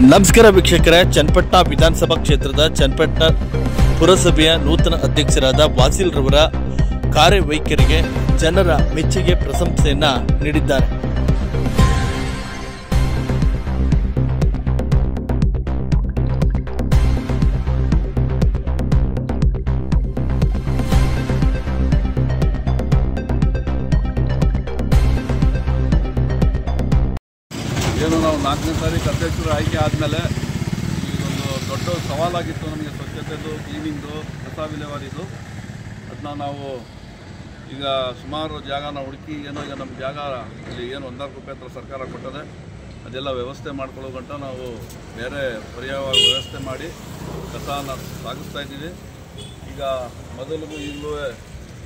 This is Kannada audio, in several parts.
ನಮಸ್ಕಾರ ವೀಕ್ಷಕರೇ, ಚನ್ನಪಟ್ಟಣ ವಿಧಾನಸಭಾ ಕ್ಷೇತ್ರದ ಚನ್ನಪಟ್ಟಣ ಪುರಸಭೆಯ ನೂತನ ಅಧ್ಯಕ್ಷರಾದ ವಾಸಿಲ್ ರವರ ಕಾರ್ಯವೈಖರಿಗೆ ಜನರ ಮೆಚ್ಚುಗೆ ಪ್ರಶಂಸೆಯನ್ನ ನೀಡಿದ್ದಾರೆ. ಏನು ನಾವು 4ನೇ ತಾರೀಕು ಅಧ್ಯಕ್ಷರು ಆಯ್ಕೆ ಆದಮೇಲೆ ಇದೊಂದು ದೊಡ್ಡ ಸವಾಲಾಗಿತ್ತು ನಮಗೆ. ಸ್ವಚ್ಛತೆದು, ಕ್ಲೀನಿಂಗು, ಕಸ ವಿಲೇವಾರಿದು. ಅದನ್ನ ನಾವು ಈಗ ಸುಮಾರು ಜಾಗನ ಹುಡುಕಿ ಏನೋ ಈಗ ನಮ್ಮ ಜಾಗ ಇಲ್ಲಿ ಏನು 1,00,000 ರೂಪಾಯಿ ಹತ್ರ ಸರ್ಕಾರ ಕೊಟ್ಟದೆ, ಅದೆಲ್ಲ ವ್ಯವಸ್ಥೆ ಮಾಡ್ಕೊಳ್ಳೋ ಗಂಟ ನಾವು ಬೇರೆ ಪರ್ಯಾಯ ವ್ಯವಸ್ಥೆ ಮಾಡಿ ಕಸನ ಸಾಗಿಸ್ತಾ ಇದ್ದೀವಿ. ಈಗ ಮೊದಲಿಗೂ ಈಗಲೂ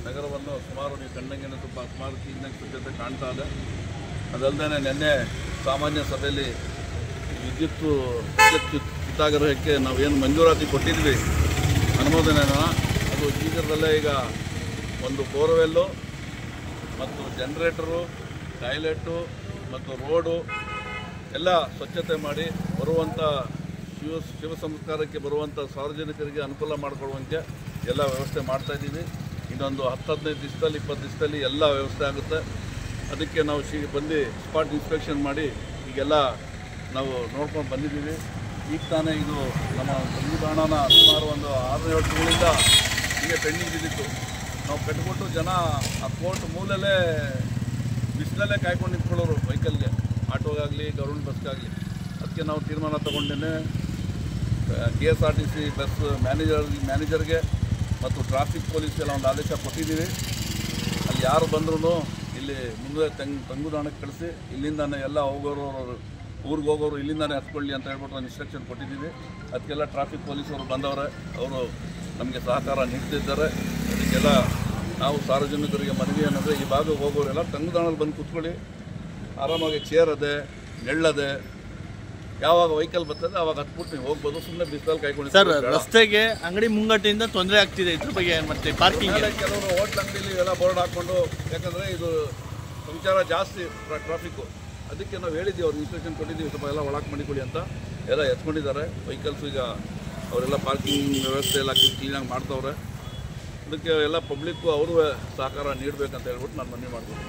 ನಗರವನ್ನು ಸುಮಾರು ನೀವು ಕಂಡಂಗೆ ತುಂಬ ಸುಮಾರು ಕ್ಲೀನಾಗಿ ಸ್ವಚ್ಛತೆ ಕಾಣ್ತಾ ಇದೆ. ಅದಲ್ಲದೆ ನಿನ್ನೆ ಸಾಮಾನ್ಯ ಸಭೆಯಲ್ಲಿ ವಿದ್ಯುತ್ ಚಿತ್ತಾಗ್ರಹಕ್ಕೆ ನಾವೇನು ಮಂಜೂರಾತಿ ಕೊಟ್ಟಿದ್ವಿ ಅನುಮೋದನೆನ, ಅದು ಶೀಘ್ರದಲ್ಲೇ ಈಗ ಒಂದು ಬೋರ್ವೆಲ್ಲು ಮತ್ತು ಜನ್ರೇಟರು, ಟಾಯ್ಲೆಟು ಮತ್ತು ರೋಡು ಎಲ್ಲ ಸ್ವಚ್ಛತೆ ಮಾಡಿ ಬರುವಂಥ ಶಿವ ಸಂಸ್ಕಾರಕ್ಕೆ ಬರುವಂಥ ಸಾರ್ವಜನಿಕರಿಗೆ ಅನುಕೂಲ ಮಾಡಿಕೊಡುವಂತೆ ಎಲ್ಲ ವ್ಯವಸ್ಥೆ ಮಾಡ್ತಾಯಿದ್ದೀವಿ. ಇನ್ನೊಂದು 10-15 ದಿವಸದಲ್ಲಿ 20 ದಿವಸದಲ್ಲಿ ಎಲ್ಲ ವ್ಯವಸ್ಥೆ ಆಗುತ್ತೆ. ಅದಕ್ಕೆ ನಾವು ಬಂದು ಸ್ಪಾಟ್ ಇನ್ಸ್ಪೆಕ್ಷನ್ ಮಾಡಿ ಈಗೆಲ್ಲ ನಾವು ನೋಡ್ಕೊಂಡು ಬಂದಿದ್ದೀವಿ. ಈಗ ತಾನೇ ಇದು ನಮ್ಮ ಸಂವಿಧಾನನ ಸುಮಾರು ಒಂದು 6-7 ತಿಂಗಳಿಂದ ಹೀಗೆ ಪೆಂಡಿಂಗ್ ಬಿದ್ದಿತ್ತು. ನಾವು ಕಟ್ಬಿಟ್ಟು ಜನ ಆ ಕೋರ್ಟ್ ಮೂಲಲ್ಲೇ ಬಿಸಿಲಲ್ಲೇ ಕಾಯ್ಕೊಂಡು ನಿಂತ್ಕೊಳ್ಳೋರು ವೆಹಿಕಲ್ಗೆ, ಆಟೋಗಾಗಲಿ ಗೌರ್ಮೆಂಟ್ ಬಸ್ಗಾಗಲಿ. ಅದಕ್ಕೆ ನಾವು ತೀರ್ಮಾನ ತೊಗೊಂಡೇನೆ KSRTC ಬಸ್ ಮ್ಯಾನೇಜರ್ಗೆ ಮತ್ತು ಟ್ರಾಫಿಕ್ ಪೊಲೀಸ್ಗೆಲ್ಲ ಒಂದು ಆದೇಶ ಕೊಟ್ಟಿದ್ದೀವಿ. ಅಲ್ಲಿ ಯಾರು ಬಂದ್ರೂ ಇಲ್ಲಿ ಮುಂದೆ ತಂಗುದಾಣಕ್ಕೆ ಕಳಿಸಿ ಇಲ್ಲಿಂದಾನೆ ಎಲ್ಲ ಹೋಗೋರು, ಊರಿಗೆ ಹೋಗೋರು ಇಲ್ಲಿಂದಾನೆ ಹತ್ಕೊಳ್ಳಿ ಅಂತ ಹೇಳ್ಬಿಟ್ಟು ಒಂದು ಇನ್ಸ್ಟ್ರಕ್ಷನ್ ಕೊಟ್ಟಿದ್ದೀವಿ. ಅದಕ್ಕೆಲ್ಲ ಟ್ರಾಫಿಕ್ ಪೊಲೀಸರು ಬಂದವರೆ, ಅವರು ನಮಗೆ ಸಹಕಾರ ನೀಡ್ತಿದ್ದಾರೆ. ಅದಕ್ಕೆಲ್ಲ ನಾವು ಸಾರ್ವಜನಿಕರಿಗೆ ಮನವಿ ಏನಂದರೆ, ಈ ಭಾಗಕ್ಕೆ ಹೋಗೋರೆಲ್ಲ ತಂಗುದಾಣಲ್ಲಿ ಬಂದು ಕೂತ್ಕೊಳ್ಳಿ, ಆರಾಮಾಗಿ ಚೇರ್ ಅದೆ, ನೆಳ್ಳದೆ, ಯಾವಾಗ ವೆಹಿಕಲ್ ಬರ್ತದೆ ಅವಾಗ ಹತ್ಬಿಟ್ಟು ನೀವು ಹೋಗ್ಬೋದು. ಸುಮ್ಮನೆ ಬಿಸಿಲಲ್ಲಿ ಕಾಯ್ಕೊಂಡು ಸರ್, ರಸ್ತೆಗೆ ಅಂಗಡಿ ಮುಂಗಟ್ಟಿಂದ ತೊಂದರೆ ಆಗ್ತಿದೆ, ಇದ್ರ ಬಗ್ಗೆ ಮತ್ತೆ ಪಾರ್ಕಿಂಗ್ ಕೆಲವರು ಹೋಟ್ಲ್ ಅಂಗಡಿಲಿ ಎಲ್ಲ ಬೋರ್ಡ್ ಹಾಕ್ಕೊಂಡು, ಯಾಕಂದರೆ ಇದು ಸಂಚಾರ ಜಾಸ್ತಿ ಟ್ರಾಫಿಕ್ಕು. ಅದಕ್ಕೆ ನಾವು ಹೇಳಿದ್ದೀವಿ, ಅವ್ರು ಇನ್ಸ್ಟ್ರಕ್ಷನ್ ಕೊಟ್ಟಿದ್ದೀವಿ, ಸ್ವಲ್ಪ ಎಲ್ಲ ಒಳಗೆ ಮಾಡಿಕೊಡಿ ಅಂತ. ಎಲ್ಲ ಎತ್ಕೊಂಡಿದ್ದಾರೆ ವೆಹಿಕಲ್ಸ್. ಈಗ ಅವರೆಲ್ಲ ಪಾರ್ಕಿಂಗ್ ವ್ಯವಸ್ಥೆ ಎಲ್ಲ ಕ್ಲೀನಾಗಿ ಮಾಡ್ತವ್ರೆ. ಅದಕ್ಕೆ ಎಲ್ಲ ಪಬ್ಲಿಕ್ಕು ಅವರು ಸಹಕಾರ ನೀಡಬೇಕಂತ ಹೇಳ್ಬಿಟ್ಟು ನಾನು ಮನವಿ ಮಾಡ್ತೀನಿ.